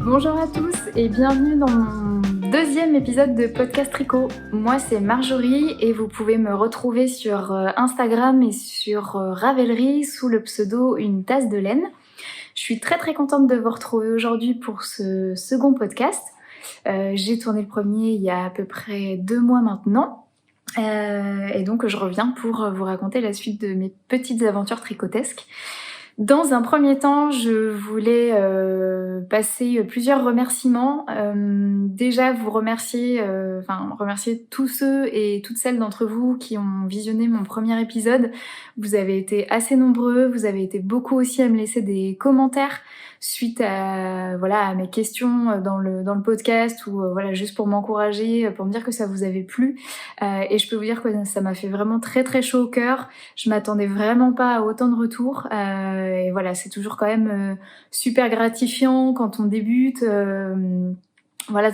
Bonjour à tous et bienvenue dans mon deuxième épisode de Podcast Tricot. Moi c'est Marjorie et vous pouvez me retrouver sur Instagram et sur Ravelry sous le pseudo Une tasse de laine. Je suis très contente de vous retrouver aujourd'hui pour ce second podcast. J'ai tourné le premier il y a à peu près 2 mois maintenant. Et donc je reviens pour vous raconter la suite de mes petites aventures tricotesques. Dans un premier temps, je voulais passer plusieurs remerciements. Déjà vous remercier tous ceux et toutes celles d'entre vous qui ont visionné mon premier épisode. Vous avez été assez nombreux, vous avez été beaucoup aussi à me laisser des commentaires suite à mes questions dans le podcast ou juste pour m'encourager, pour me dire que ça vous avait plu. Et je peux vous dire que ça m'a fait vraiment très chaud au cœur. Je m'attendais vraiment pas à autant de retours. Et voilà, c'est toujours quand même super gratifiant quand on débute. De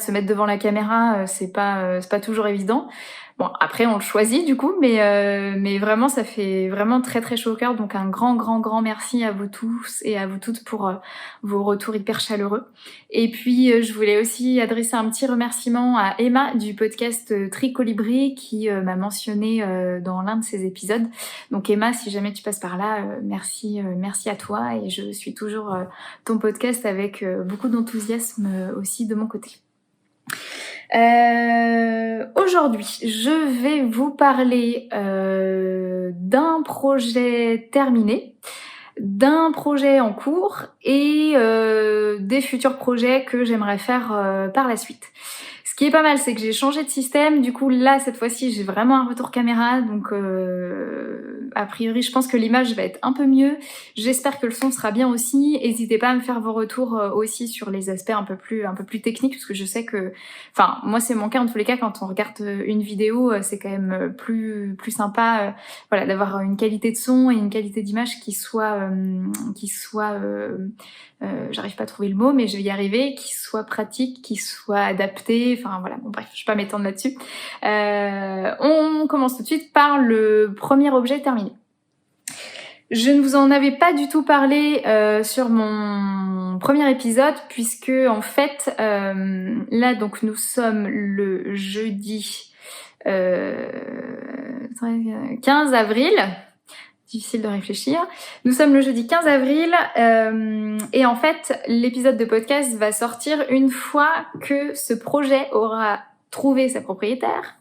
se mettre devant la caméra, c'est pas toujours évident. Bon, après on le choisit du coup, mais vraiment ça fait vraiment très chaud au cœur. Donc un grand merci à vous tous et à vous toutes pour vos retours hyper chaleureux. Et puis je voulais aussi adresser un petit remerciement à Emma du podcast Tricolibri qui m'a mentionné dans l'un de ses épisodes. Donc Emma, si jamais tu passes par là, merci à toi et je suis toujours ton podcast avec beaucoup d'enthousiasme aussi de mon côté. Aujourd'hui, je vais vous parler d'un projet terminé, d'un projet en cours et des futurs projets que j'aimerais faire par la suite. Ce qui est pas mal, c'est que j'ai changé de système. Du coup, là, cette fois-ci, j'ai vraiment un retour caméra. Donc, a priori, je pense que l'image va être un peu mieux. J'espère que le son sera bien aussi. N'hésitez pas à me faire vos retours aussi sur les aspects un peu plus techniques, parce que je sais que... Enfin, moi, c'est mon cas en tous les cas. Quand on regarde une vidéo, c'est quand même plus sympa d'avoir une qualité de son et une qualité d'image qui soit j'arrive pas à trouver le mot, mais je vais y arriver, qui soit pratique, qui soit adapté, bref, je vais pas m'étendre là-dessus. On commence tout de suite par le premier objet terminé. Je ne vous en avais pas du tout parlé sur mon premier épisode, puisque en fait, là donc nous sommes le jeudi 15 avril. Difficile de réfléchir. Nous sommes le jeudi 15 avril et en fait, l'épisode de podcast va sortir une fois que ce projet aura trouvé sa propriétaire,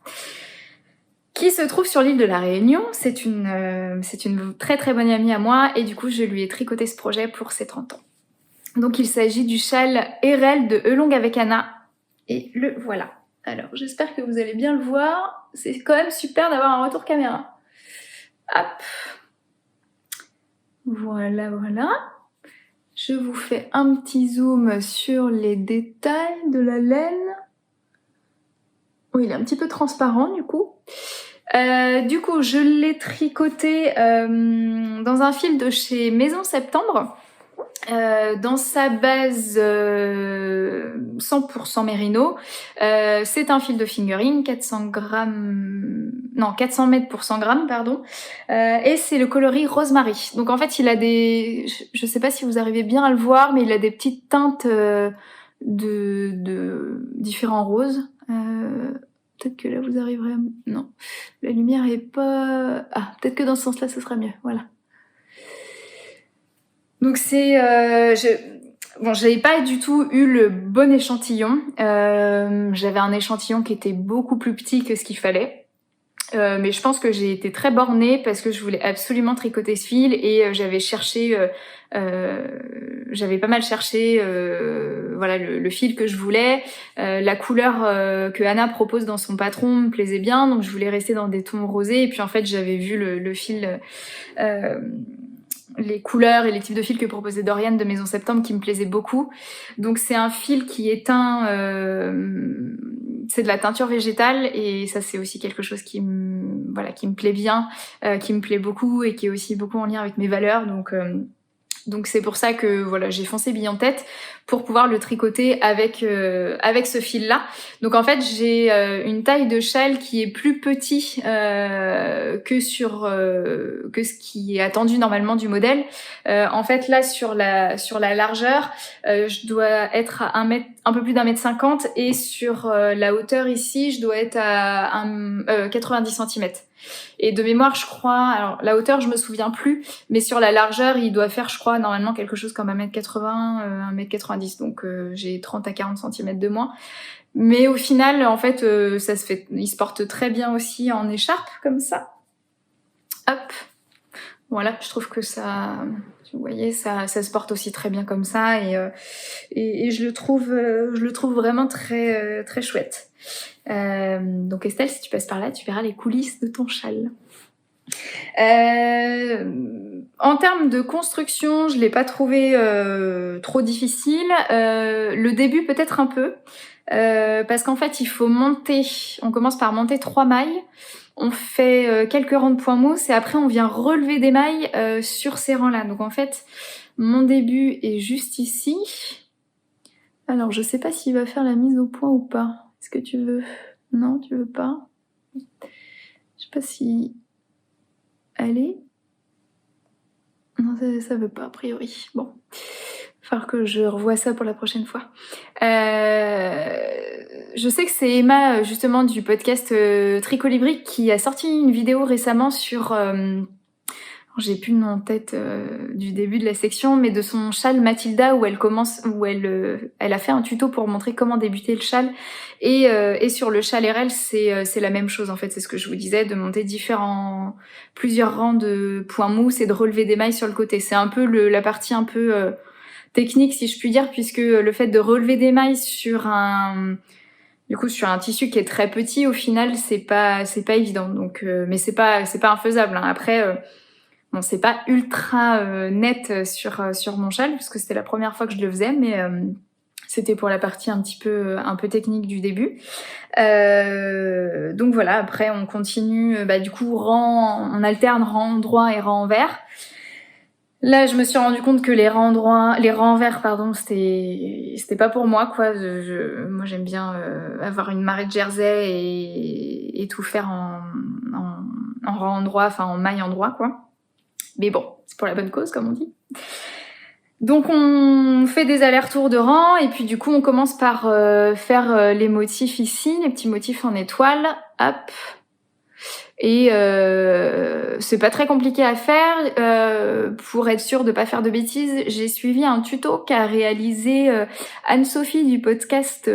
qui se trouve sur l'île de la Réunion. C'est une très bonne amie à moi et du coup, je lui ai tricoté ce projet pour ses 30 ans. Donc, il s'agit du châle Erel de Eulong avec Anna et le voilà. Alors, j'espère que vous allez bien le voir. C'est quand même super d'avoir un retour caméra. Hop. Voilà. Je vous fais un petit zoom sur les détails de la laine. Oui, il est un petit peu transparent du coup. Je l'ai tricoté dans un fil de chez Maison Septembre. Dans sa base 100% mérino. C'est un fil de fingering, 400 mètres pour 100 grammes, pardon. Et c'est le coloris Rosemary. Donc en fait, il a des... Je sais pas si vous arrivez bien à le voir, mais il a des petites teintes de différents roses. Peut-être que là, vous arriverez à... Non, la lumière est pas... Ah, peut-être que dans ce sens-là, ce sera mieux. Voilà. Donc j'avais pas du tout eu le bon échantillon. J'avais un échantillon qui était beaucoup plus petit que ce qu'il fallait. Mais je pense que j'ai été très bornée parce que je voulais absolument tricoter ce fil et j'avais pas mal cherché le fil que je voulais. La couleur que Anna propose dans son patron me plaisait bien, donc je voulais rester dans des tons rosés. Et puis en fait, j'avais vu le fil... les couleurs et les types de fils que proposait Dorian de Maison Septembre qui me plaisaient beaucoup. Donc c'est un fil qui est c'est de la teinture végétale et ça c'est aussi quelque chose qui me plaît bien, qui me plaît beaucoup et qui est aussi beaucoup en lien avec mes valeurs. Donc Donc c'est pour ça que voilà, j'ai foncé bille en tête pour pouvoir le tricoter avec ce fil-là. Donc en fait, j'ai une taille de châle qui est plus petit que ce qui est attendu normalement du modèle. En fait, là sur la largeur, je dois être à un peu plus d'1,50 m et sur la hauteur ici, je dois être à 90 cm. Et de mémoire, je crois, alors la hauteur, je me souviens plus, mais sur la largeur, il doit faire, je crois, normalement quelque chose comme 1,80 m, 1,90 m. Donc j'ai 30 à 40 cm de moins. Mais au final, en fait, ça se fait, il se porte très bien aussi en écharpe, comme ça. Hop. Voilà, je trouve que ça, vous voyez, ça se porte aussi très bien comme ça, et je le trouve vraiment très très chouette. Donc Estelle, si tu passes par là, tu verras les coulisses de ton châle. En termes de construction, je l'ai pas trouvé trop difficile. Le début peut-être un peu, parce qu'en fait il faut monter. On commence par monter 3 mailles. On fait quelques rangs de point mousse et après on vient relever des mailles sur ces rangs-là. Donc en fait, mon début est juste ici. Alors je sais pas s'il va faire la mise au point ou pas. Est-ce que tu veux? Non, tu veux pas? Je sais pas si... Allez. Non, ça veut pas a priori. Bon. Il va falloir que je revoie ça pour la prochaine fois. Je sais que c'est Emma, justement, du podcast Tricolibri, qui a sorti une vidéo récemment sur... j'ai plus le nom en tête du début de la section, mais de son châle Mathilda, où elle a fait un tuto pour montrer comment débuter le châle. Et sur le châle RL, c'est la même chose en fait. C'est ce que je vous disais, de monter plusieurs rangs de points mousse et de relever des mailles sur le côté. C'est un peu la partie un peu technique, si je puis dire, puisque le fait de relever des mailles sur un tissu qui est très petit, au final, c'est pas évident. Donc, mais c'est pas infaisable, hein. Après. Bon, c'est pas ultra net sur mon châle, parce que c'était la première fois que je le faisais, mais c'était pour la partie un peu technique du début. Donc voilà, après on continue, du coup on alterne rang droit et rang envers. Là, je me suis rendu compte que les rangs envers, pardon, c'était pas pour moi, quoi. Moi, j'aime bien avoir une marée de jersey et tout faire en rang droit, enfin en maille en droit, quoi. Mais bon, c'est pour la bonne cause, comme on dit. Donc on fait des allers-retours de rang, et puis du coup on commence par faire les motifs ici, les petits motifs en étoile, hop. Et c'est pas très compliqué à faire. Pour être sûre de pas faire de bêtises, j'ai suivi un tuto qu'a réalisé Anne-Sophie du podcast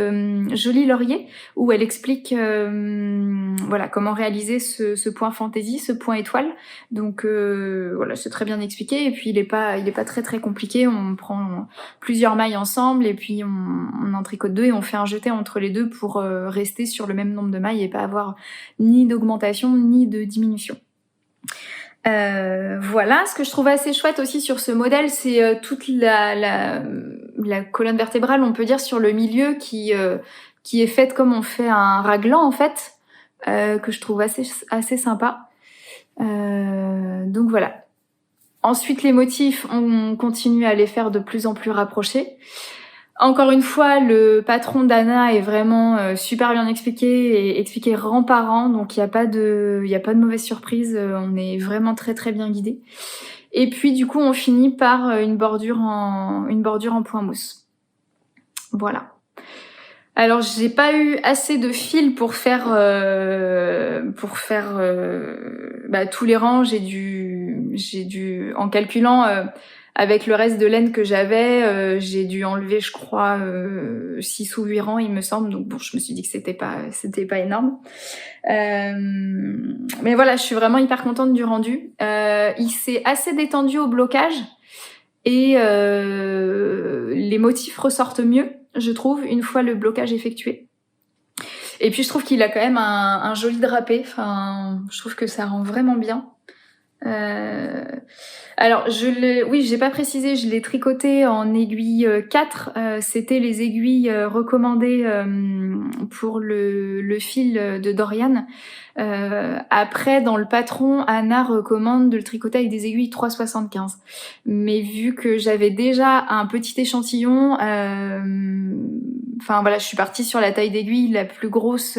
Jolie Laurier, où elle explique voilà comment réaliser ce point fantaisie, ce point étoile. Donc voilà, c'est très bien expliqué, et puis il est pas très très compliqué. On prend plusieurs mailles ensemble et puis on en tricote 2 et on fait un jeté entre les deux pour rester sur le même nombre de mailles et pas avoir ni d'augmentation ni de diminution. Voilà, ce que je trouve assez chouette aussi sur ce modèle, c'est toute la colonne vertébrale, on peut dire, sur le milieu qui est faite comme on fait un raglan en fait, que je trouve assez sympa. Donc voilà. Ensuite, les motifs, on continue à les faire de plus en plus rapprochés. Encore une fois, le patron d'Anna est vraiment super bien expliqué et expliqué rang par rang, donc il y a pas de mauvaise surprise. On est vraiment très très bien guidé. Et puis du coup, on finit par une bordure en point mousse. Voilà. Alors j'ai pas eu assez de fil pour faire tous les rangs. J'ai dû en calculant avec le reste de laine que j'avais, j'ai dû enlever, je crois, 6 ou 8 rangs, il me semble. Donc bon, je me suis dit que c'était pas énorme. Mais voilà, je suis vraiment hyper contente du rendu. Il s'est assez détendu au blocage et les motifs ressortent mieux, je trouve, une fois le blocage effectué. Et puis je trouve qu'il a quand même un joli drapé. Enfin, je trouve que ça rend vraiment bien. Alors, j'ai pas précisé, je l'ai tricoté en aiguille 4. C'était les aiguilles recommandées pour le fil de Dorian. Après, dans le patron, Anna recommande de le tricoter avec des aiguilles 3,75. Mais vu que j'avais déjà un petit échantillon, enfin voilà, je suis partie sur la taille d'aiguille la plus grosse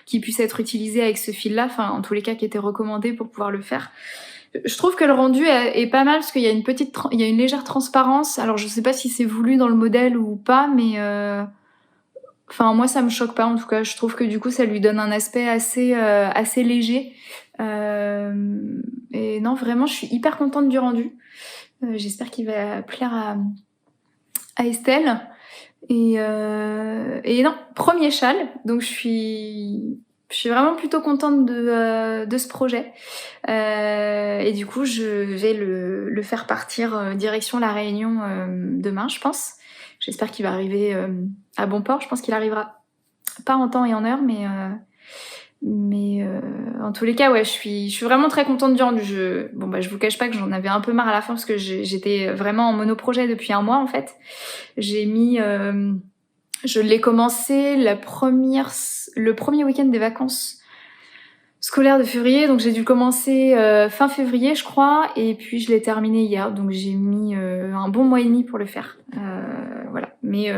qui puisse être utilisée avec ce fil-là, enfin en tous les cas qui était recommandée pour pouvoir le faire. Je trouve que le rendu est pas mal parce qu'il y a il y a une légère transparence. Alors je sais pas si c'est voulu dans le modèle ou pas, mais enfin moi ça me choque pas en tout cas. Je trouve que du coup ça lui donne un aspect assez léger. Et non vraiment je suis hyper contente du rendu. J'espère qu'il va plaire à Estelle. Et non, premier châle, donc je suis vraiment plutôt contente de ce projet. Et du coup, je vais le faire partir direction La Réunion demain, je pense. J'espère qu'il va arriver à bon port. Je pense qu'il arrivera pas en temps et en heure, mais en tous les cas, ouais, je suis vraiment très contente du rendu. Je vous cache pas que j'en avais un peu marre à la fin parce que j'étais vraiment en monoprojet depuis un mois en fait. Je l'ai commencé le premier week-end des vacances scolaires de février, donc j'ai dû le commencer fin février, je crois, et puis je l'ai terminé hier, donc j'ai mis un bon mois et demi pour le faire. Voilà, mais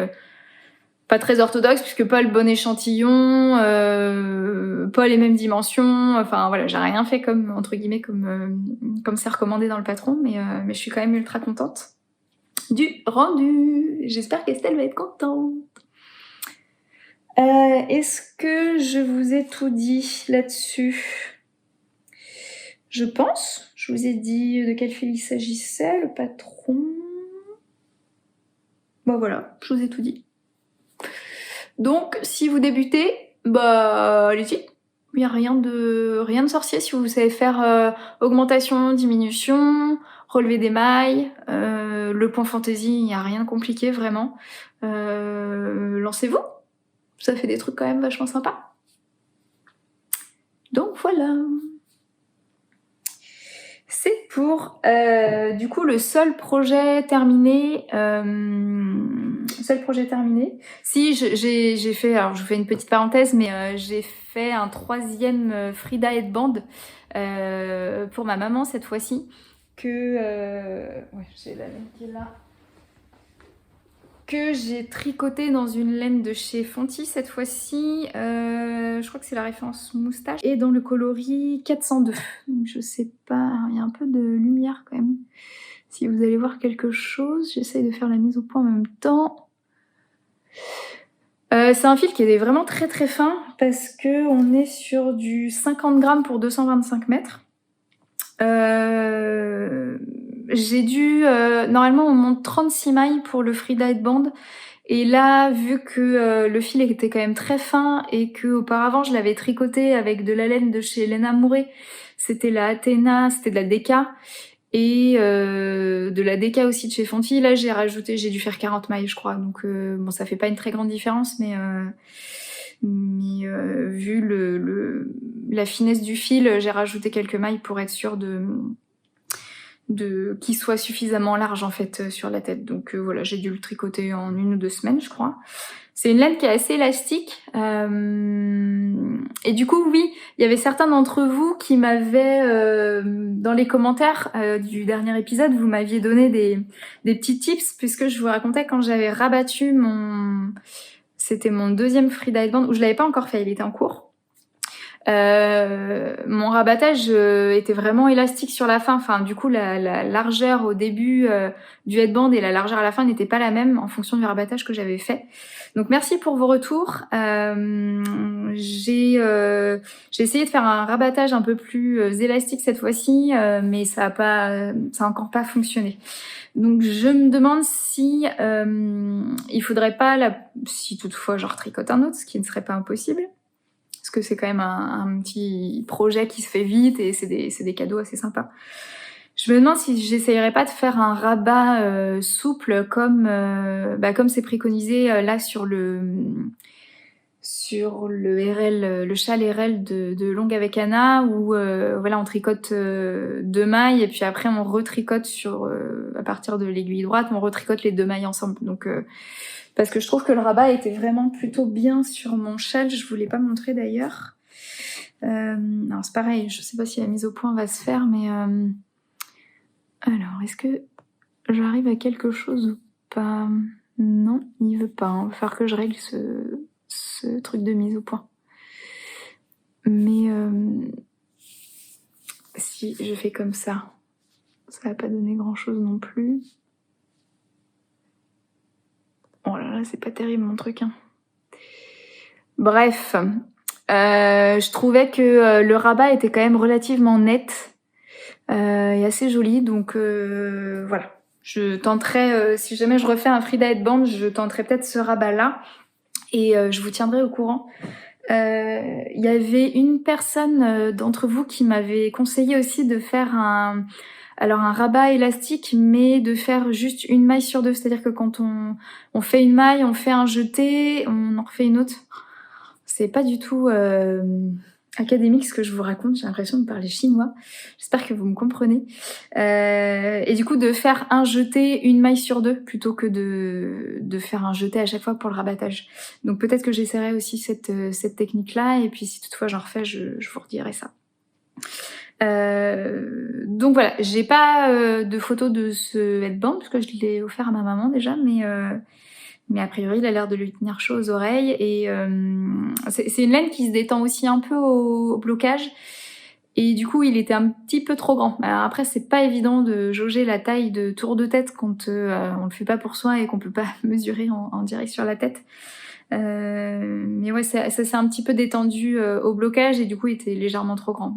pas très orthodoxe puisque pas le bon échantillon, pas les mêmes dimensions. Enfin voilà, j'ai rien fait comme entre guillemets comme c'est recommandé dans le patron, mais je suis quand même ultra contente du rendu. J'espère qu'Estelle va être contente. Est-ce que je vous ai tout dit là-dessus? Je pense. Je vous ai dit de quel fil il s'agissait, le patron. Bah voilà, je vous ai tout dit. Donc, si vous débutez, bah allez-y. Il n'y a rien de sorcier si vous savez faire augmentation, diminution, relever des mailles, le point fantaisie, il n'y a rien de compliqué vraiment. Lancez-vous. Ça fait des trucs quand même vachement sympas. Donc voilà. C'est pour du coup le seul projet terminé. Si j'ai fait, alors je vous fais une petite parenthèse, mais j'ai fait un 3e Frida Headband pour ma maman cette fois-ci. Ouais, j'ai la laine qui est là. Que j'ai tricoté dans une laine de chez Fonty cette fois-ci. Je crois que c'est la référence moustache. Et dans le coloris 402. Donc je sais pas, il y a un peu de lumière quand même. Si vous allez voir quelque chose, j'essaye de faire la mise au point en même temps. C'est un fil qui est vraiment très très fin parce que on est sur du 50 grammes pour 225 mètres. J'ai dû... normalement, on monte 36 mailles pour le Frida Headband. Et là, vu que le fil était quand même très fin et que auparavant je l'avais tricoté avec de la laine de chez Lena Mouret, c'était la Athéna, c'était de la Deka, et de la Deka aussi de chez Fonty. Là, j'ai dû faire 40 mailles, je crois. Donc bon, ça fait pas une très grande différence, mais vu la finesse du fil, j'ai rajouté quelques mailles pour être sûre qu'il soit suffisamment large en fait sur la tête. Donc voilà, j'ai dû le tricoter en 1 ou 2 semaines, je crois. C'est une laine qui est assez élastique. Et du coup, oui, il y avait certains d'entre vous qui m'avaient, dans les commentaires du dernier épisode, vous m'aviez donné des petits tips, puisque je vous racontais quand j'avais rabattu c'était mon 2e Frida Headband, où je l'avais pas encore fait, il était en cours. Mon rabattage était vraiment élastique sur la fin. Enfin, du coup, la largeur au début du headband et la largeur à la fin n'étaient pas la même en fonction du rabattage que j'avais fait. Donc, merci pour vos retours. J'ai essayé de faire un rabattage un peu plus élastique cette fois-ci, mais ça a encore pas fonctionné. Donc, je me demande si il faudrait pas si toutefois je retricote un autre, ce qui ne serait pas impossible. Parce que c'est quand même un petit projet qui se fait vite et c'est des cadeaux assez sympas. Je me demande si j'essayerais pas de faire un rabat souple comme c'est préconisé là sur sur le RL, le châle RL de Longue avec Anna, où voilà, on tricote 2 mailles et puis après on retricote sur à partir de l'aiguille droite, on retricote les 2 mailles ensemble. Donc parce que je trouve que le rabat était vraiment plutôt bien sur mon châle, je vous l'ai pas montré d'ailleurs. Alors c'est pareil, je sais pas si la mise au point va se faire, mais alors est-ce que j'arrive à quelque chose ou pas? Non, il veut pas. Il va falloir que je règle ce truc de mise au point. Mais si je fais comme ça va pas donner grand chose non plus. Oh là là, c'est pas terrible mon truc. Hein. Bref, je trouvais que le rabat était quand même relativement net et assez joli. Donc voilà. Je tenterai, si jamais je refais un Frida Headband, je tenterai peut-être ce rabat-là. Et je vous tiendrai au courant. Il y avait une personne d'entre vous qui m'avait conseillé aussi de faire un rabat élastique, mais de faire juste une maille sur 2. C'est-à-dire que quand on fait une maille, on fait un jeté, on en refait une autre. C'est pas du tout académique ce que je vous raconte, j'ai l'impression de parler chinois. J'espère que vous me comprenez. Et du coup, de faire un jeté, une maille sur 2, plutôt que de faire un jeté à chaque fois pour le rabattage. Donc peut-être que j'essaierai aussi cette technique-là, et puis si toutefois j'en refais, je vous redirai ça. Donc voilà, j'ai pas de photo de ce headband, parce que je l'ai offert à ma maman déjà, mais a priori, il a l'air de lui tenir chaud aux oreilles. Et c'est une laine qui se détend aussi un peu au blocage. Et du coup, il était un petit peu trop grand. Alors après, c'est pas évident de jauger la taille de tour de tête quand on le fait pas pour soi et qu'on peut pas mesurer en direct sur la tête. Mais ouais, ça s'est un petit peu détendu au blocage et du coup, il était légèrement trop grand.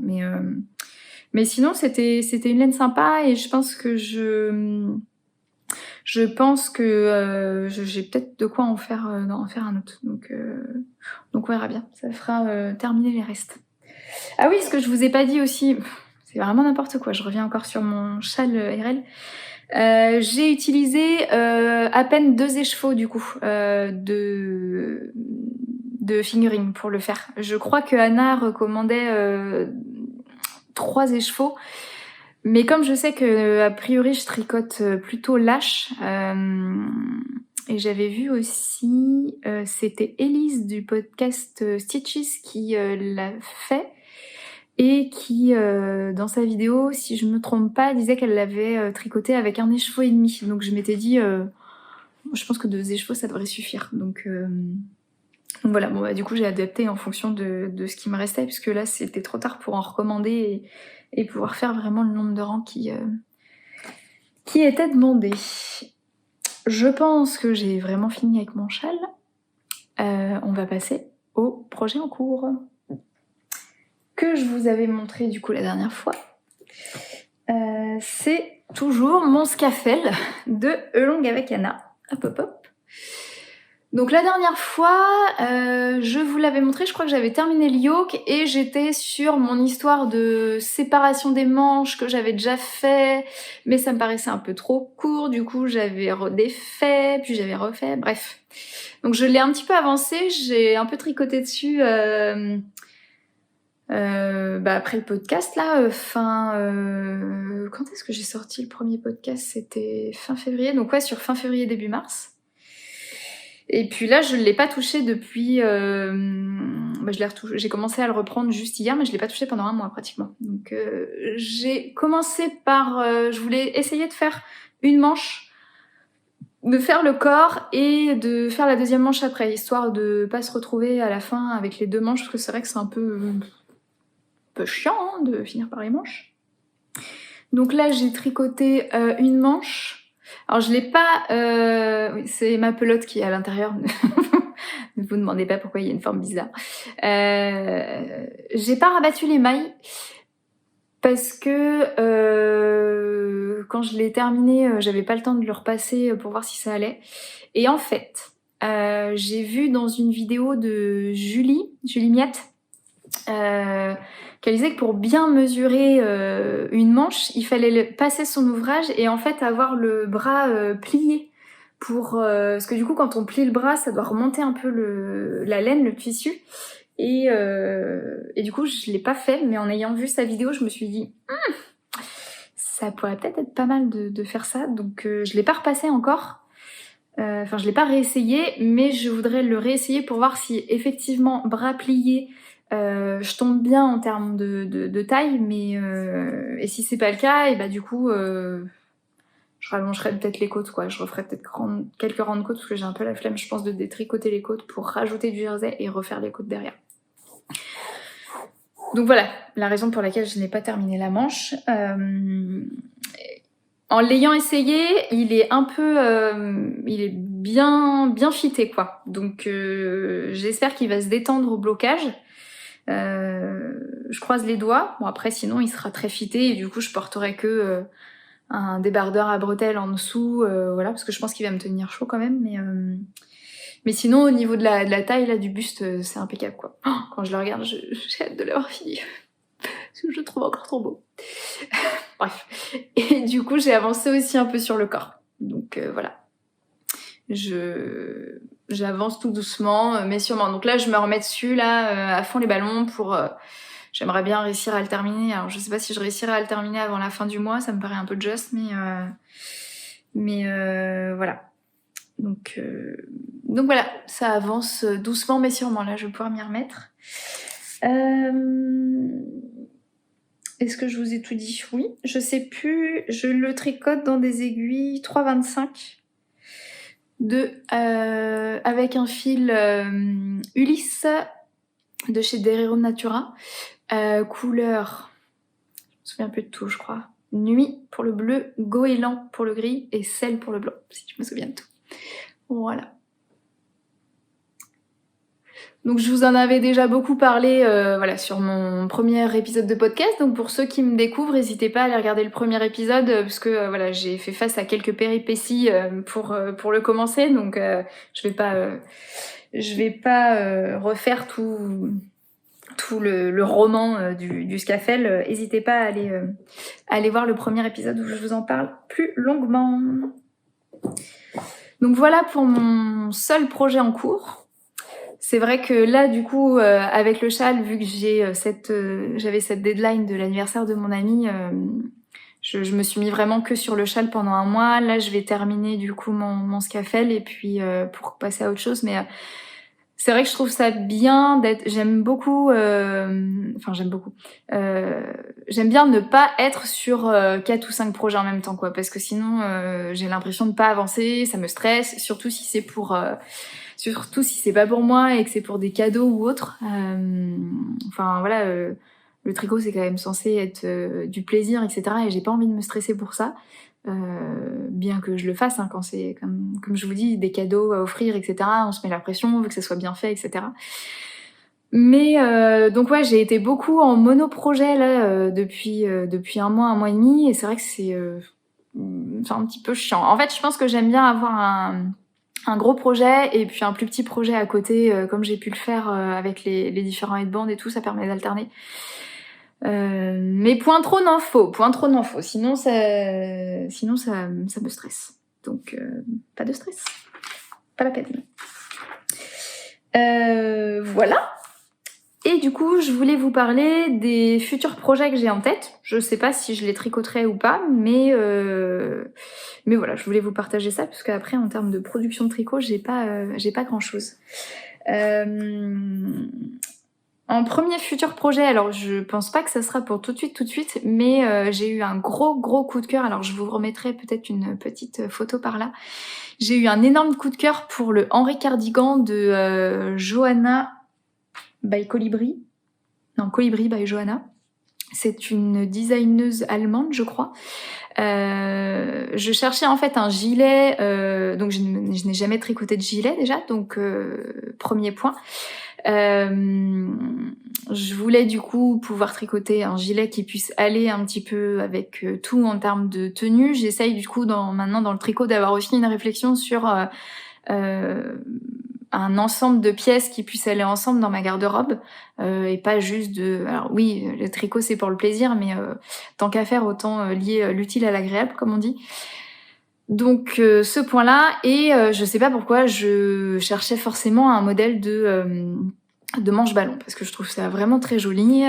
Mais sinon, c'était une laine sympa et je pense que j'ai peut-être de quoi en faire un autre. Donc on verra bien. Ça fera terminer les restes. Ah oui, ce que je vous ai pas dit aussi, c'est vraiment n'importe quoi. Je reviens encore sur mon châle RL. J'ai utilisé à peine 2 écheveaux du coup de fingering pour le faire. Je crois que Anna recommandait 3 écheveaux. Mais comme je sais que a priori je tricote plutôt lâche, et j'avais vu aussi, c'était Elise du podcast Stitches qui l'a fait et qui dans sa vidéo, si je me trompe pas, disait qu'elle l'avait tricoté avec 1 écheveau et demi. Donc je m'étais dit, je pense que 2 écheveaux ça devrait suffire. Donc voilà, bon bah du coup j'ai adapté en fonction de ce qui me restait puisque là c'était trop tard pour en recommander et pouvoir faire vraiment le nombre de rangs qui était demandé. Je pense que j'ai vraiment fini avec mon châle. On va passer au projet en cours que je vous avais montré du coup la dernière fois. C'est toujours mon Scafell de Longue avec Anna. Hop hop hop. Donc la dernière fois, je vous l'avais montré, je crois que j'avais terminé le yoke et j'étais sur mon histoire de séparation des manches que j'avais déjà fait, mais ça me paraissait un peu trop court, du coup j'avais redéfait, puis j'avais refait, bref. Donc je l'ai un petit peu avancé, j'ai un peu tricoté dessus après le podcast là, quand est-ce que j'ai sorti le premier podcast? C'était fin février, donc ouais, sur fin février, début mars. Et puis là, je ne l'ai pas touché depuis... j'ai commencé à le reprendre juste hier, mais je ne l'ai pas touché pendant 1 mois pratiquement. Donc j'ai commencé par... je voulais essayer de faire une manche, de faire le corps et de faire la deuxième manche après, histoire de pas se retrouver à la fin avec les 2 manches, parce que c'est vrai que c'est un peu chiant hein, de finir par les manches. Donc là, j'ai tricoté une manche. Alors je l'ai pas... oui, c'est ma pelote qui est à l'intérieur. Ne vous demandez pas pourquoi il y a une forme bizarre. J'ai pas rabattu les mailles parce que quand je l'ai terminé, j'avais pas le temps de le repasser pour voir si ça allait. Et en fait, j'ai vu dans une vidéo de Julie Miette, qu'elle disait que pour bien mesurer une manche, il fallait passer son ouvrage et en fait avoir le bras plié parce que du coup quand on plie le bras, ça doit remonter un peu la laine, le tissu. Et du coup je l'ai pas fait, mais en ayant vu sa vidéo, je me suis dit ça pourrait peut-être être pas mal de faire ça. Donc je l'ai pas repassé encore. Enfin, je l'ai pas réessayé, mais je voudrais le réessayer pour voir si effectivement bras pliés, je tombe bien en termes de taille, mais et si c'est pas le cas, et bah du coup, je rallongerai peut-être les côtes, quoi. Je referai peut-être quelques rangs de côtes parce que j'ai un peu la flemme, je pense, de détricoter les côtes pour rajouter du jersey et refaire les côtes derrière. Donc voilà, la raison pour laquelle je n'ai pas terminé la manche. En l'ayant essayé, il est un peu, il est bien fité, quoi. Donc j'espère qu'il va se détendre au blocage. Je croise les doigts. Bon, après sinon il sera très fité et du coup je porterai que un débardeur à bretelles en dessous, voilà, parce que je pense qu'il va me tenir chaud quand même. Mais sinon au niveau de la taille là du buste, c'est impeccable, quoi. Oh, quand je le regarde, j'ai hâte de l'avoir fini parce que je le trouve encore trop beau. Bref. Et du coup, j'ai avancé aussi un peu sur le corps. Donc voilà. J'avance tout doucement, mais sûrement. Donc là, je me remets dessus, là, à fond les ballons pour... j'aimerais bien réussir à le terminer. Alors, je sais pas si je réussirai à le terminer avant la fin du mois. Ça me paraît un peu juste, mais voilà. Donc voilà, ça avance doucement, mais sûrement. Là, je vais pouvoir m'y remettre. Est-ce que je vous ai tout dit? Oui. Je sais plus, je le tricote dans des aiguilles 3,25 avec un fil Ulysse de chez Derero Natura. Couleur, je me souviens plus de tout, je crois. Nuit pour le bleu, goéland pour le gris et sel pour le blanc, si je me souviens de tout. Voilà. Donc je vous en avais déjà beaucoup parlé voilà, sur mon premier épisode de podcast. Donc pour ceux qui me découvrent, n'hésitez pas à aller regarder le premier épisode parce que voilà, j'ai fait face à quelques péripéties pour le commencer. Donc je vais pas refaire tout le roman du Scafell. N'hésitez pas à aller voir le premier épisode où je vous en parle plus longuement. Donc voilà pour mon seul projet en cours. C'est vrai que là, du coup, avec le châle, vu que j'avais cette deadline de l'anniversaire de mon ami, je me suis mis vraiment que sur le châle pendant un mois. Là, je vais terminer du coup mon Scafell et puis pour passer à autre chose. Mais c'est vrai que je trouve ça bien j'aime beaucoup. J'aime bien ne pas être sur 4 ou 5 projets en même temps, quoi, parce que sinon j'ai l'impression de pas avancer, ça me stresse, surtout si c'est pas pour moi et que c'est pour des cadeaux ou autre. Enfin voilà, le tricot c'est quand même censé être du plaisir, etc. Et j'ai pas envie de me stresser pour ça. Bien que je le fasse, hein, quand c'est comme je vous dis, des cadeaux à offrir, etc. On se met la pression, on veut que ça soit bien fait, etc. Mais donc ouais, j'ai été beaucoup en monoprojet là depuis un mois et demi, et c'est vrai que c'est un petit peu chiant. En fait, je pense que j'aime bien avoir un gros projet et puis un plus petit projet à côté, comme j'ai pu le faire avec les différents headbands et tout, ça permet d'alterner. Mais point trop n'en faut. Sinon ça me stresse. Donc pas de stress, pas la peine. Voilà. Et du coup, je voulais vous parler des futurs projets que j'ai en tête. Je sais pas si je les tricoterai ou pas, mais voilà, je voulais vous partager ça parce qu'après, en termes de production de tricot, j'ai pas grand chose. En premier futur projet, alors je pense pas que ça sera pour tout de suite, mais j'ai eu un gros coup de cœur. Alors je vous remettrai peut-être une petite photo par là. J'ai eu un énorme coup de cœur pour le Henri Cardigan de Johanna by Colibri. Non, Colibri by Johanna. C'est une designeuse allemande, je crois. Je cherchais en fait un gilet, donc je n'ai jamais tricoté de gilet déjà, donc premier point. Je voulais du coup pouvoir tricoter un gilet qui puisse aller un petit peu avec tout en termes de tenue. J'essaye du coup maintenant dans le tricot d'avoir aussi une réflexion sur un ensemble de pièces qui puissent aller ensemble dans ma garde-robe et pas juste alors oui, le tricot c'est pour le plaisir, mais tant qu'à faire autant lier l'utile à l'agréable, comme on dit. Donc ce point-là, et je sais pas pourquoi je cherchais forcément un modèle de manche-ballon, parce que je trouve ça vraiment très joli.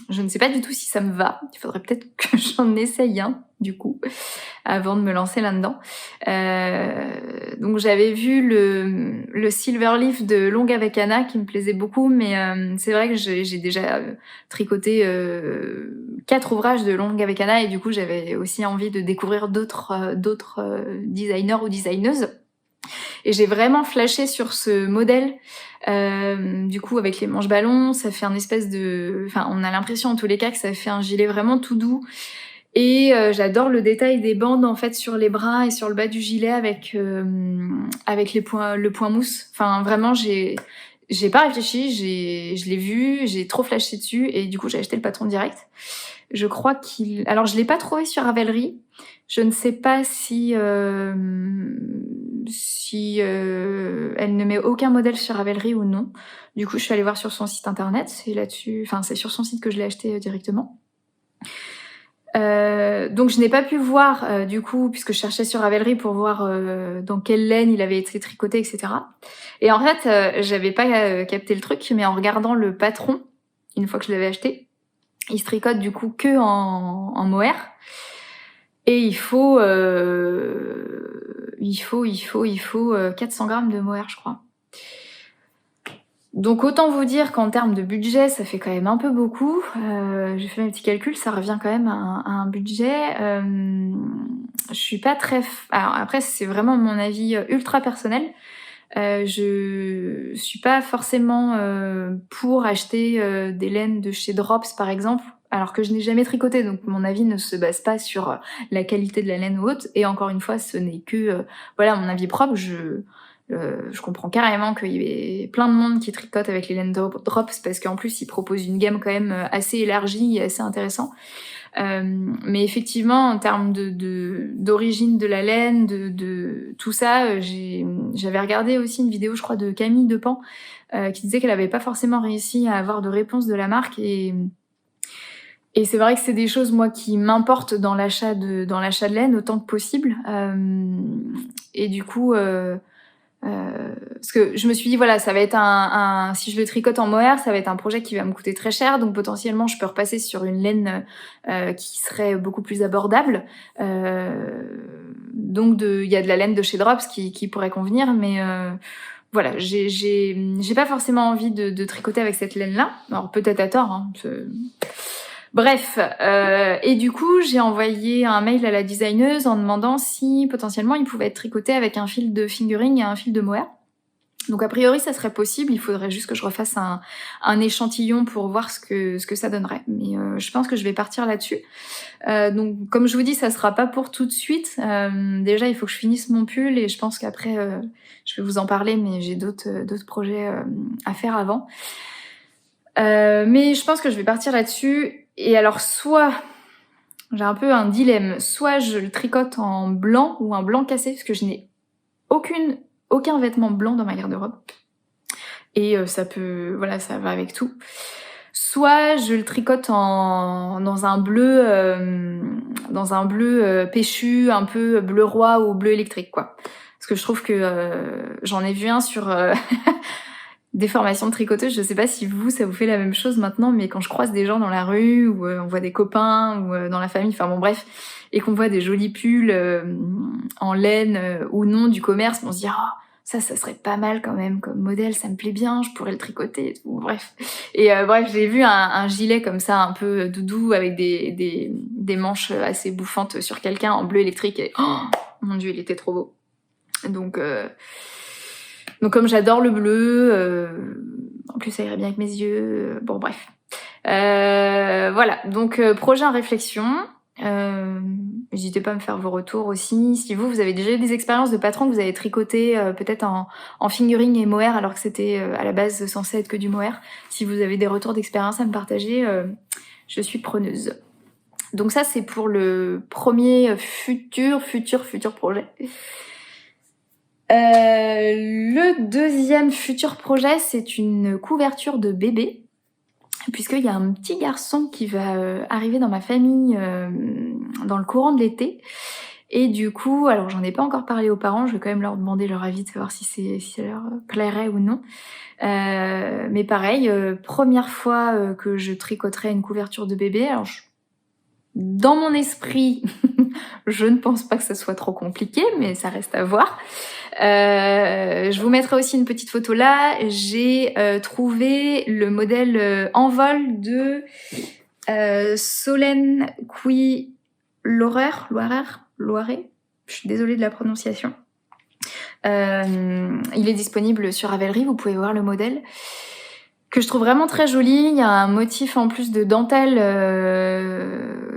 Je ne sais pas du tout si ça me va. Il faudrait peut-être que j'en essaye un, du coup, avant de me lancer là-dedans. Donc j'avais vu le Silverleaf de Long avec Anna qui me plaisait beaucoup, mais c'est vrai que j'ai déjà tricoté 4 ouvrages de Long avec Anna, et du coup j'avais aussi envie de découvrir d'autres designers ou designeuses. Et j'ai vraiment flashé sur ce modèle. Du coup, avec les manches ballons, ça fait un espèce de... Enfin, on a l'impression en tous les cas que ça fait un gilet vraiment tout doux. Et j'adore le détail des bandes en fait sur les bras et sur le bas du gilet avec le point mousse. Enfin, vraiment, j'ai pas réfléchi, je l'ai vu, j'ai trop flashé dessus et du coup j'ai acheté le patron direct. Je crois alors je l'ai pas trouvé sur Ravelry. Je ne sais pas si elle ne met aucun modèle sur Ravelry ou non. Du coup, je suis allée voir sur son site internet. C'est là-dessus, enfin c'est sur son site que je l'ai acheté directement. Donc je n'ai pas pu voir du coup, puisque je cherchais sur Ravelry pour voir dans quelle laine il avait été tricoté, etc. Et en fait, j'avais pas capté le truc, mais en regardant le patron, une fois que je l'avais acheté, il se tricote du coup que en mohair. Et il faut 400 grammes de mohair, je crois. Donc autant vous dire qu'en termes de budget, ça fait quand même un peu beaucoup. J'ai fait mes petits calculs, ça revient quand même à un budget. Je suis pas très... Alors après, c'est vraiment mon avis ultra personnel. Je suis pas forcément pour acheter des laines de chez Drops, par exemple, alors que je n'ai jamais tricoté, donc mon avis ne se base pas sur la qualité de la laine ou autre. Et encore une fois, ce n'est que voilà mon avis propre. Je comprends carrément qu'il y ait plein de monde qui tricote avec les laines Drops parce qu'en plus ils proposent une gamme quand même assez élargie et assez intéressant. Mais effectivement, en termes d'origine de la laine, de tout ça, j'avais regardé aussi une vidéo, je crois, de Camille Depan qui disait qu'elle avait pas forcément réussi à avoir de réponse de la marque, et c'est vrai que c'est des choses, moi, qui m'importent dans l'achat de laine autant que possible. Et du coup, parce que je me suis dit, voilà, ça va être si je le tricote en mohair, ça va être un projet qui va me coûter très cher, donc potentiellement je peux repasser sur une laine qui serait beaucoup plus abordable. Donc il y a de la laine de chez Drops qui pourrait convenir, mais voilà, j'ai pas forcément envie de tricoter avec cette laine-là. Alors peut-être à tort, hein. Bref, et du coup, j'ai envoyé un mail à la designeuse en demandant si potentiellement il pouvait être tricoté avec un fil de fingering et un fil de mohair. Donc a priori, ça serait possible. Il faudrait juste que je refasse un échantillon pour voir ce que ça donnerait. Mais je pense que je vais partir là-dessus. Donc comme je vous dis, ça sera pas pour tout de suite. Déjà, il faut que je finisse mon pull et je pense qu'après, je vais vous en parler, mais j'ai d'autres projets à faire avant. Mais je pense que je vais partir là-dessus. Et alors, soit j'ai un peu un dilemme, soit je le tricote en blanc ou un blanc cassé, parce que je n'ai aucun vêtement blanc dans ma garde-robe. Et ça va avec tout. Soit je le tricote dans un bleu péchu, un peu bleu roi ou bleu électrique, quoi. Parce que je trouve que j'en ai vu un sur des formations de tricoteuse. Je sais pas si ça vous fait la même chose maintenant, mais quand je croise des gens dans la rue, ou on voit des copains, ou dans la famille, enfin bon bref, et qu'on voit des jolis pulls en laine ou non du commerce, on se dit ça serait pas mal quand même comme modèle, ça me plaît bien, je pourrais le tricoter et tout, bref. Et bref, j'ai vu un gilet comme ça, un peu doudou, avec des manches assez bouffantes sur quelqu'un en bleu électrique, et mon dieu, il était trop beau. Donc comme j'adore le bleu, en plus ça irait bien avec mes yeux, bon bref. Voilà, donc projet en réflexion. N'hésitez pas à me faire vos retours aussi. Si vous avez déjà eu des expériences de patron que vous avez tricoté peut-être en fingering et mohair alors que c'était à la base censé être que du mohair. Si vous avez des retours d'expérience à me partager, je suis preneuse. Donc ça c'est pour le premier futur projet. Le deuxième futur projet, c'est une couverture de bébé, puisqu'il y a un petit garçon qui va arriver dans ma famille dans le courant de l'été. Et du coup, alors j'en ai pas encore parlé aux parents, je vais quand même leur demander leur avis de savoir si ça leur plairait ou non. Mais pareil, première fois que je tricoterai une couverture de bébé, alors dans mon esprit, je ne pense pas que ça soit trop compliqué, mais ça reste à voir. Je vous mettrai aussi une petite photo là. J'ai trouvé le modèle en vol de Solène Qui Loirer. Je suis désolée de la prononciation. Il est disponible sur Ravelry, vous pouvez voir le modèle que je trouve vraiment très joli. Il y a un motif en plus de dentelle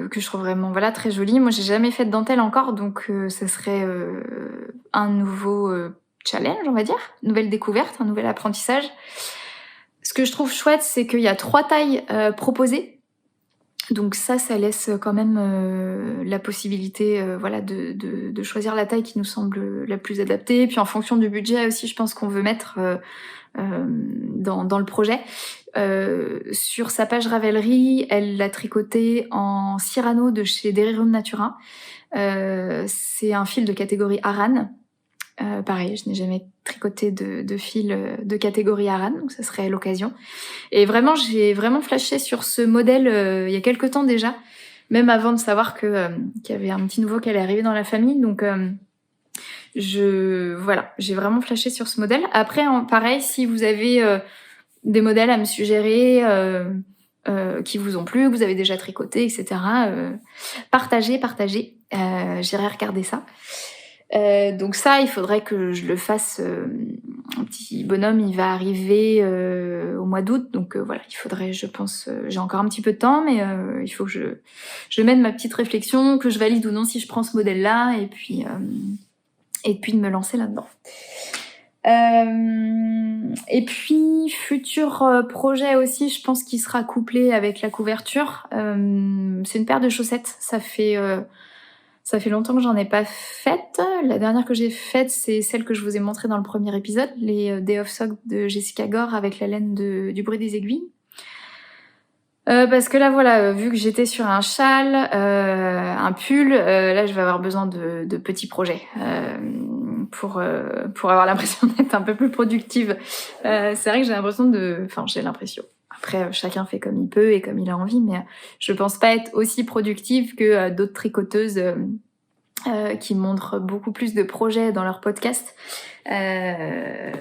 que je trouve vraiment très joli. Moi, j'ai jamais fait de dentelle encore, donc ça serait un nouveau challenge, on va dire, une nouvelle découverte, un nouvel apprentissage. Ce que je trouve chouette, c'est qu'il y a 3 tailles proposées. Donc ça laisse quand même la possibilité de choisir la taille qui nous semble la plus adaptée. Puis en fonction du budget aussi, je pense qu'on veut mettre dans le projet. Sur sa page Ravelry, elle l'a tricoté en Cyrano de chez Derirum Natura. C'est un fil de catégorie Aran. Pareil, je n'ai jamais tricoté de fil de catégorie Aran, donc ça serait l'occasion. Et vraiment, j'ai vraiment flashé sur ce modèle il y a quelques temps déjà, même avant de savoir qu'il y avait un petit nouveau qui allait arriver dans la famille. Donc j'ai vraiment flashé sur ce modèle. Après, pareil, si vous avez des modèles à me suggérer qui vous ont plu, que vous avez déjà tricoté, etc., partagez. J'irai regarder ça. Donc ça, il faudrait que je le fasse. Un petit bonhomme, il va arriver au mois d'août, donc il faudrait, je pense, j'ai encore un petit peu de temps, mais il faut que je mène ma petite réflexion, que je valide ou non si je prends ce modèle-là, et puis de me lancer là-dedans. Et puis futur projet aussi, je pense qu'il sera couplé avec la couverture. C'est une paire de chaussettes. Ça fait longtemps que j'en ai pas faite. La dernière que j'ai faite, c'est celle que je vous ai montrée dans le premier épisode, les Day of Sock de Jessica Gore avec la laine du bruit des aiguilles. Parce que là, vu que j'étais sur un châle, un pull, là, je vais avoir besoin de petits projets pour avoir l'impression d'être un peu plus productive. C'est vrai que j'ai l'impression. Après, chacun fait comme il peut et comme il a envie, mais je pense pas être aussi productive que d'autres tricoteuses qui montrent beaucoup plus de projets dans leur podcast. Mais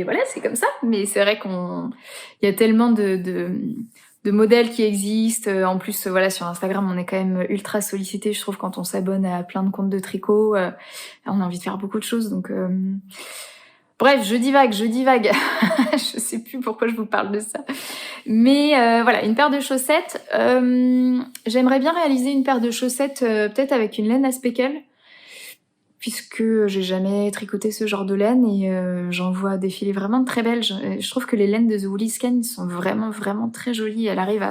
voilà, c'est comme ça. Mais c'est vrai il y a tellement de modèles qui existent. En plus, sur Instagram, on est quand même ultra sollicité, je trouve, quand on s'abonne à plein de comptes de tricot. On a envie de faire beaucoup de choses, donc... Bref, je divague. Je sais plus pourquoi je vous parle de ça. Mais une paire de chaussettes. J'aimerais bien réaliser une paire de chaussettes peut-être avec une laine à speckle, puisque j'ai jamais tricoté ce genre de laine et j'en vois défiler vraiment de très belles. Je trouve que les laines de The Woolly Skein sont vraiment, vraiment très jolies. Elle arrive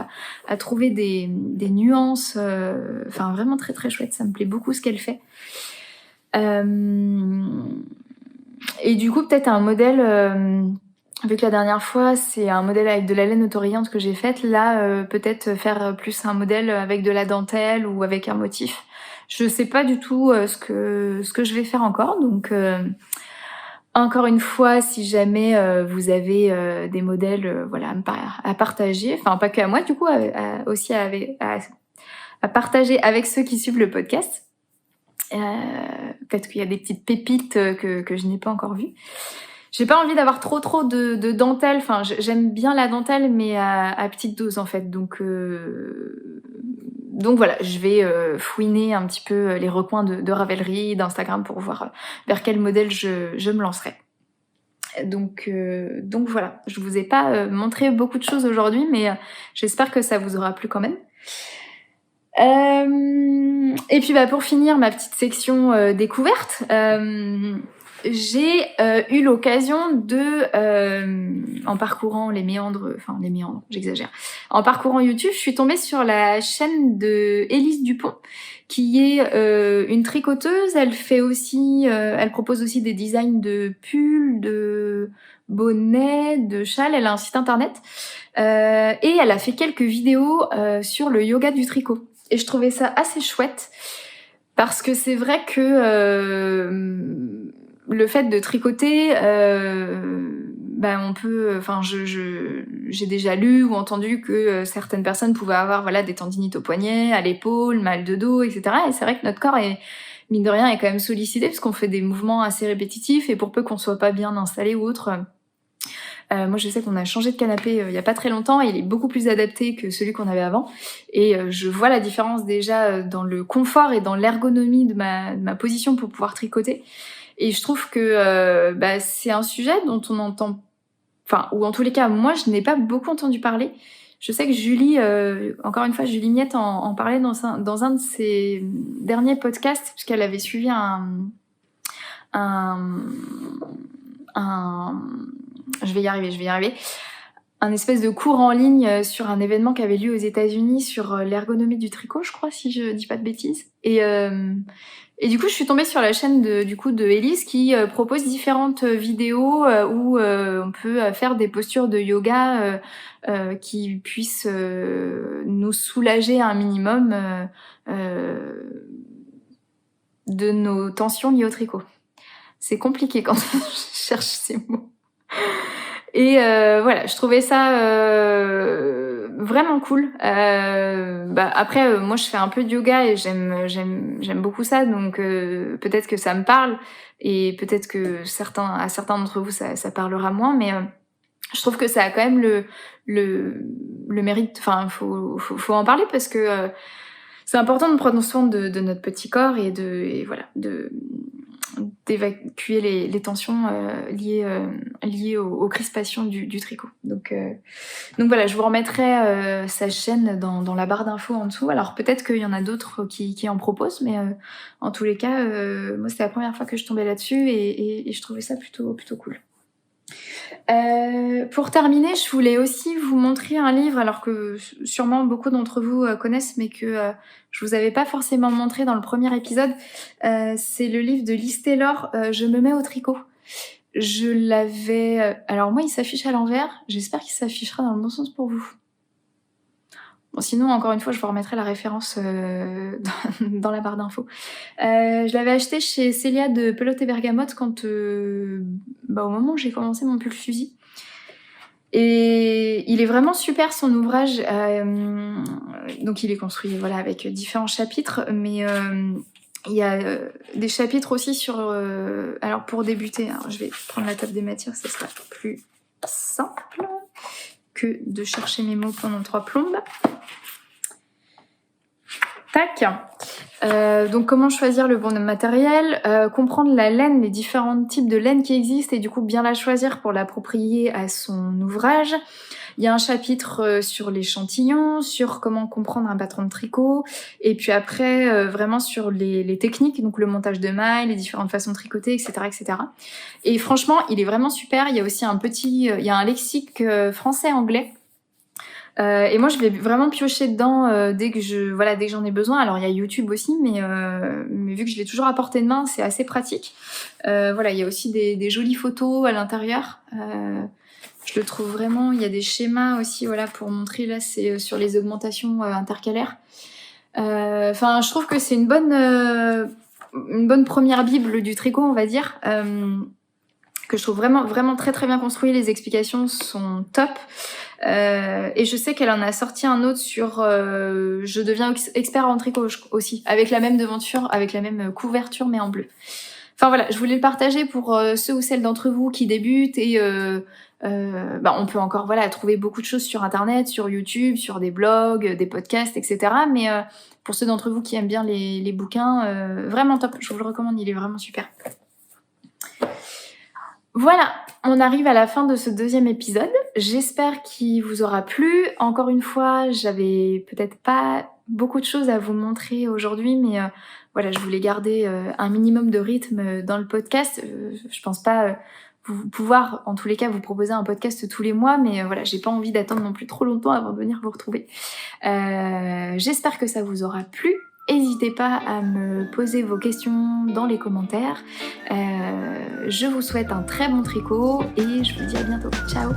à trouver des nuances, vraiment très, très chouette. Ça me plaît beaucoup ce qu'elle fait. Et du coup, peut-être un modèle, vu que la dernière fois, c'est un modèle avec de la laine autorayante que j'ai faite, là, peut-être faire plus un modèle avec de la dentelle ou avec un motif. Je sais pas du tout ce que je vais faire encore, donc encore une fois, si jamais vous avez des modèles à partager, enfin pas que à moi du coup, aussi à partager avec ceux qui suivent le podcast. Peut-être qu'il y a des petites pépites que je n'ai pas encore vues. J'ai pas envie d'avoir trop de dentelle. Enfin, j'aime bien la dentelle, mais à petite dose en fait. Donc voilà, je vais fouiner un petit peu les recoins de Ravelry, d'Instagram pour voir vers quel modèle je me lancerai. Donc voilà, je vous ai pas montré beaucoup de choses aujourd'hui, mais j'espère que ça vous aura plu quand même. Et puis pour finir ma petite section découverte, j'ai eu l'occasion en parcourant j'exagère, en parcourant YouTube, je suis tombée sur la chaîne de Élise Dupont, qui est une tricoteuse. Elle fait aussi, elle propose aussi des designs de pulls, de bonnets, de châles. Elle a un site internet et elle a fait quelques vidéos sur le yoga du tricot. Et je trouvais ça assez chouette Parce que c'est vrai que le fait de tricoter, on peut, enfin, j'ai déjà lu ou entendu que certaines personnes pouvaient avoir, voilà, des tendinites au poignet, à l'épaule, mal de dos, etc. Et c'est vrai que notre corps est, mine de rien, est quand même sollicité parce qu'on fait des mouvements assez répétitifs et pour peu qu'on soit pas bien installé ou autre. Moi, je sais qu'on a changé de canapé il y a pas très longtemps et il est beaucoup plus adapté que celui qu'on avait avant. Et je vois la différence déjà dans le confort et dans l'ergonomie de ma position pour pouvoir tricoter. Et je trouve que c'est un sujet dont on entend, enfin, ou en tous les cas, moi, je n'ai pas beaucoup entendu parler. Je sais que Julie, encore une fois, Julie Miette en parlait dans un de ses derniers podcasts, puisqu'elle avait suivi je vais y arriver. Un espèce de cours en ligne sur un événement qui avait lieu aux États-Unis sur l'ergonomie du tricot, je crois, si je dis pas de bêtises. Et du coup, je suis tombée sur la chaîne de Élise qui propose différentes vidéos où on peut faire des postures de yoga qui puissent nous soulager un minimum de nos tensions liées au tricot. C'est compliqué quand on cherche ces mots. Et voilà, je trouvais ça vraiment cool. Après, moi, je fais un peu de yoga et j'aime beaucoup ça, donc peut-être que ça me parle et peut-être que à certains d'entre vous, ça parlera moins, mais je trouve que ça a quand même le mérite. Enfin, faut en parler parce que c'est important de prendre soin de notre petit corps et d'évacuer les tensions liées aux crispations du tricot. Donc voilà, je vous remettrai sa chaîne dans la barre d'infos en dessous. Alors peut-être qu'il y en a d'autres qui en proposent, mais en tous les cas, moi c'était la première fois que je tombais là-dessus et je trouvais ça plutôt cool. Pour terminer, je voulais aussi vous montrer un livre, alors que sûrement beaucoup d'entre vous connaissent, mais que je vous avais pas forcément montré dans le premier épisode. C'est le livre de Liz Taylor, Je me mets au tricot. Je l'avais... alors moi, il s'affiche à l'envers. J'espère qu'il s'affichera dans le bon sens pour vous. Bon, sinon, encore une fois, je vous remettrai la référence dans la barre d'infos. Je l'avais acheté chez Célia de Pelote et Bergamote quand, au moment où j'ai commencé mon pull fusil. Et il est vraiment super, son ouvrage. Donc il est construit avec différents chapitres, mais il y a des chapitres aussi sur... alors pour débuter, je vais prendre la table des matières, ça sera plus simple que de chercher mes mots pendant 3 plombes. Tac. Donc comment choisir le bon matériel, comprendre la laine, les différents types de laine qui existent et du coup bien la choisir pour l'approprier à son ouvrage. Il y a un chapitre sur l'échantillon, sur comment comprendre un patron de tricot, et puis après vraiment sur les techniques, donc le montage de mailles, les différentes façons de tricoter, etc., etc. Et franchement, il est vraiment super. Il y a aussi il y a un lexique français-anglais. Et moi, je vais vraiment piocher dedans dès que j'en ai besoin. Alors, il y a YouTube aussi, mais vu que je l'ai toujours à portée de main, c'est assez pratique. Il y a aussi des jolies photos à l'intérieur. Je le trouve vraiment. Il y a des schémas aussi, pour montrer. Là, c'est sur les augmentations intercalaires. Je trouve que c'est une bonne première bible du tricot, on va dire. Que je trouve vraiment, vraiment très, très bien construit. Les explications sont top. Et je sais qu'elle en a sorti un autre sur je deviens expert en tricot aussi, avec la même devanture, avec la même couverture mais en bleu. Enfin voilà, je voulais le partager pour ceux ou celles d'entre vous qui débutent et on peut encore trouver beaucoup de choses sur internet, sur YouTube, sur des blogs, des podcasts, etc. Mais pour ceux d'entre vous qui aiment bien les bouquins, vraiment top, je vous le recommande, il est vraiment super. Voilà, on arrive à la fin de ce 2e épisode. J'espère qu'il vous aura plu. Encore une fois, j'avais peut-être pas beaucoup de choses à vous montrer aujourd'hui, mais je voulais garder un minimum de rythme dans le podcast. Je pense pas pouvoir, en tous les cas, vous proposer un podcast tous les mois, mais j'ai pas envie d'attendre non plus trop longtemps avant de venir vous retrouver. J'espère que ça vous aura plu. N'hésitez pas à me poser vos questions dans les commentaires. Je vous souhaite un très bon tricot et je vous dis à bientôt. Ciao!